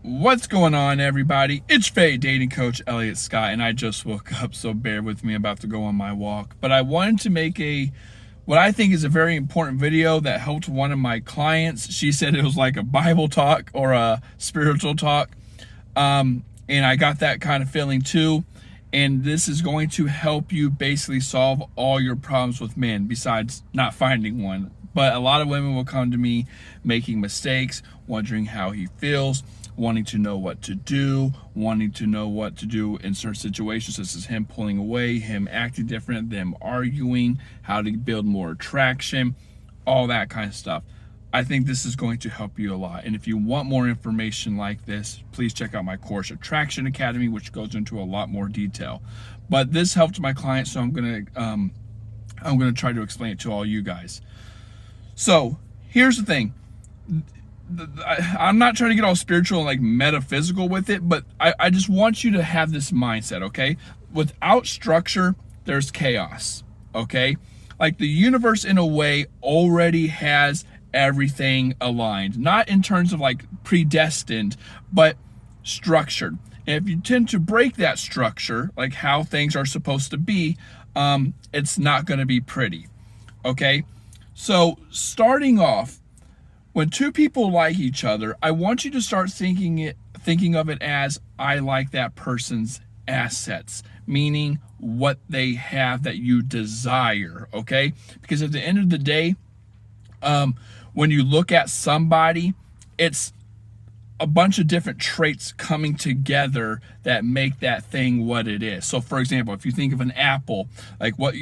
What's going on, everybody? It's Faye, dating coach Elliott Scott, and I just woke up, so bear with me. I'm about to go on my walk. But I wanted to make what I think is a very important video that helped one of my clients. She said it was like a Bible talk or a spiritual talk. And I got that kind of feeling too. And this is going to help you basically solve all your problems with men, besides not finding one. But a lot of women will come to me making mistakes, wondering how he feels, wanting to know what to do, wanting to know what to do in certain situations, such as him pulling away, him acting different, them arguing, how to build more attraction, all that kind of stuff. I think this is going to help you a lot. And if you want more information like this, please check out my course, Attraction Academy, which goes into a lot more detail. But this helped my client, so I'm gonna try to explain it to all you guys. So here's the thing. I'm not trying to get all spiritual and like metaphysical with it, but I just want you to have this mindset, okay? Without structure, there's chaos, okay? Like the universe in a way already has everything aligned, not in terms of like predestined, but structured. And if you tend to break that structure, like how things are supposed to be, it's not going to be pretty, okay? So starting off, when two people like each other, I want you to start thinking of it as, I like that person's assets, meaning what they have that you desire, okay? Because at the end of the day, when you look at somebody, it's a bunch of different traits coming together that make that thing what it is. So for example, if you think of an apple, like what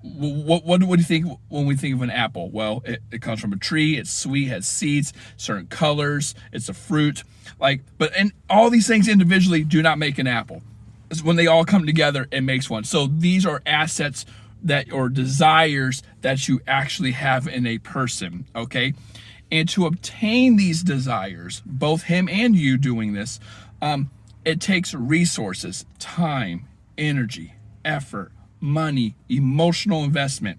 what do you think when we think of an apple? Well, it comes from a tree, it's sweet, has seeds, certain colors, it's a fruit. And all these things individually do not make an apple. It's when they all come together, it makes one. So these are assets or desires that you actually have in a person, okay? And to obtain these desires, both him and you doing this, it takes resources, time, energy, effort, money, emotional investment,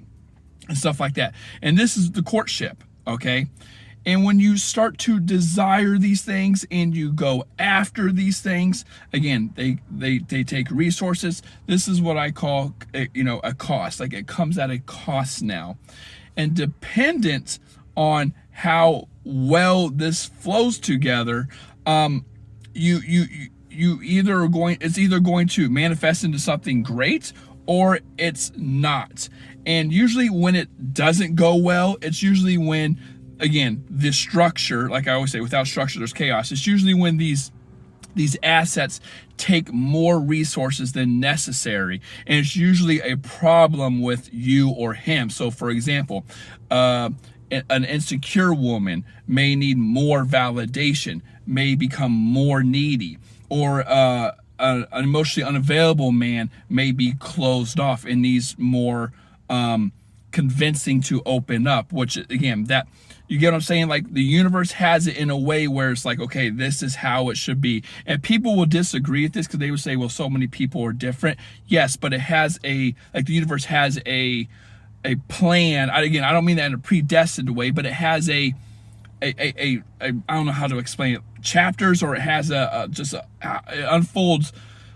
and stuff like that. And this is the courtship, okay? And when you start to desire these things and you go after these things, again, they take resources. This is what I call, a cost. Like it comes at a cost now. And dependent on how well this flows together, it's either going to manifest into something great or it's not. And usually when it doesn't go well, it's usually when, again, the structure, like I always say, without structure, there's chaos. It's usually when these assets take more resources than necessary. And it's usually a problem with you or him. So for example, an insecure woman may need more validation, may become more needy, or an emotionally unavailable man may be closed off and needs more convincing to open up, which again, that, you get what I'm saying? Like the universe has it in a way where it's like, okay, this is how it should be. And people will disagree with this because they would say, well, so many people are different. Yes, but it has the universe has a plan. I don't mean that in a predestined way, but it has I don't know how to explain it, chapters, or it has it unfolds.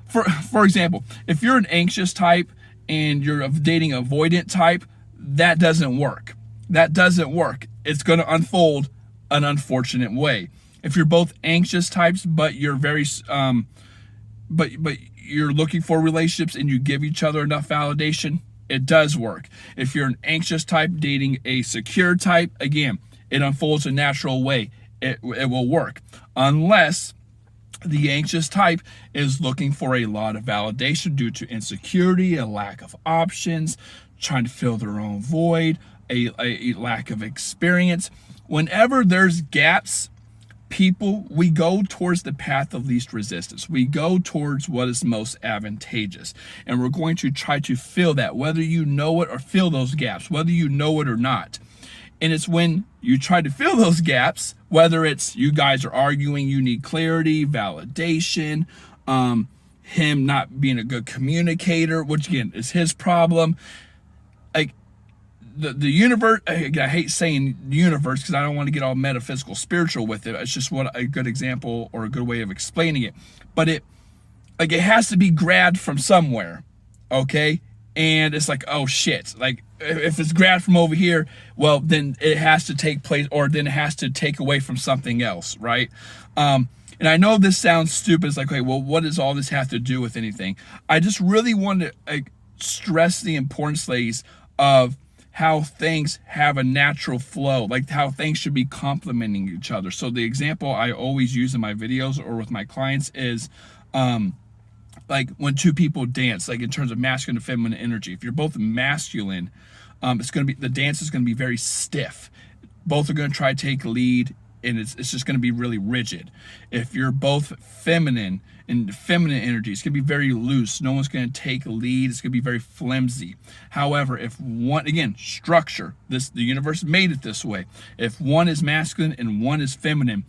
For example, if you're an anxious type and you're dating avoidant type, that doesn't work. It's going to unfold an unfortunate way. If you're both anxious types, but you're very, but you're looking for relationships and you give each other enough validation, it does work. If you're an anxious type dating a secure type, again, it unfolds a natural way. It will work, unless the anxious type is looking for a lot of validation due to insecurity, a lack of options, trying to fill their own void, a lack of experience. Whenever there's gaps, we go towards the path of least resistance. We go towards what is most advantageous. And we're going to try to fill that, whether you know it or fill those gaps, whether you know it or not. And it's when you try to fill those gaps, whether it's you guys are arguing, you need clarity, validation, him not being a good communicator, which again is his problem. Like the universe, I hate saying universe because I don't want to get all metaphysical spiritual with it. It's just what a good example or a good way of explaining it. But it has to be grabbed from somewhere, okay? And it's like, oh shit, like if it's grabbed from over here, well, then it has to take place, or then it has to take away from something else, right? And I know this sounds stupid. It's like, okay, well, what does all this have to do with anything? I just really want to stress the importance, ladies, of how things have a natural flow, like how things should be complementing each other. So the example I always use in my videos or with my clients is like when two people dance, like in terms of masculine and feminine energy. If you're both masculine, it's going to be, the dance is going to be very stiff. Both are going to try to take lead, and it's just going to be really rigid. If you're both feminine and feminine energy, it's going to be very loose. No one's going to take lead. It's going to be very flimsy. However, if one, again, structure, the universe made it this way. If one is masculine and one is feminine,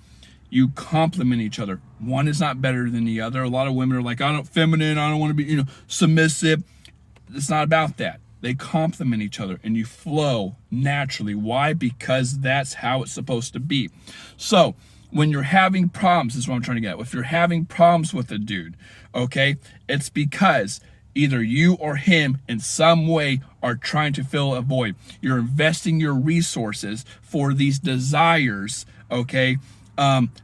you complement each other. One is not better than the other. A lot of women are like, I don't want to be, submissive. It's not about that. They complement each other and you flow naturally. Why? Because that's how it's supposed to be. So when you're having problems, this is what I'm trying to get at. If you're having problems with a dude, okay, it's because either you or him in some way are trying to fill a void. You're investing your resources for these desires, okay?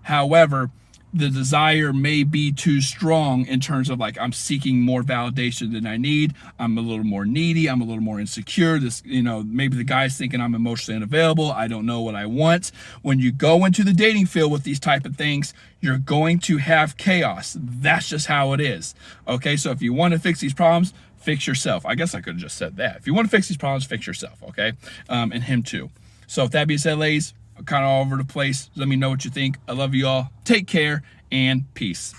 However, the desire may be too strong in terms of like, I'm seeking more validation than I need. I'm a little more needy. I'm a little more insecure. This, maybe the guy's thinking I'm emotionally unavailable. I don't know what I want. When you go into the dating field with these type of things, you're going to have chaos. That's just how it is. Okay. So if you want to fix these problems, fix yourself. I guess I could have just said that. If you want to fix these problems, fix yourself. Okay. And him too. So if that being said, ladies, kind of all over the place. Let me know what you think. I love you all. Take care and peace.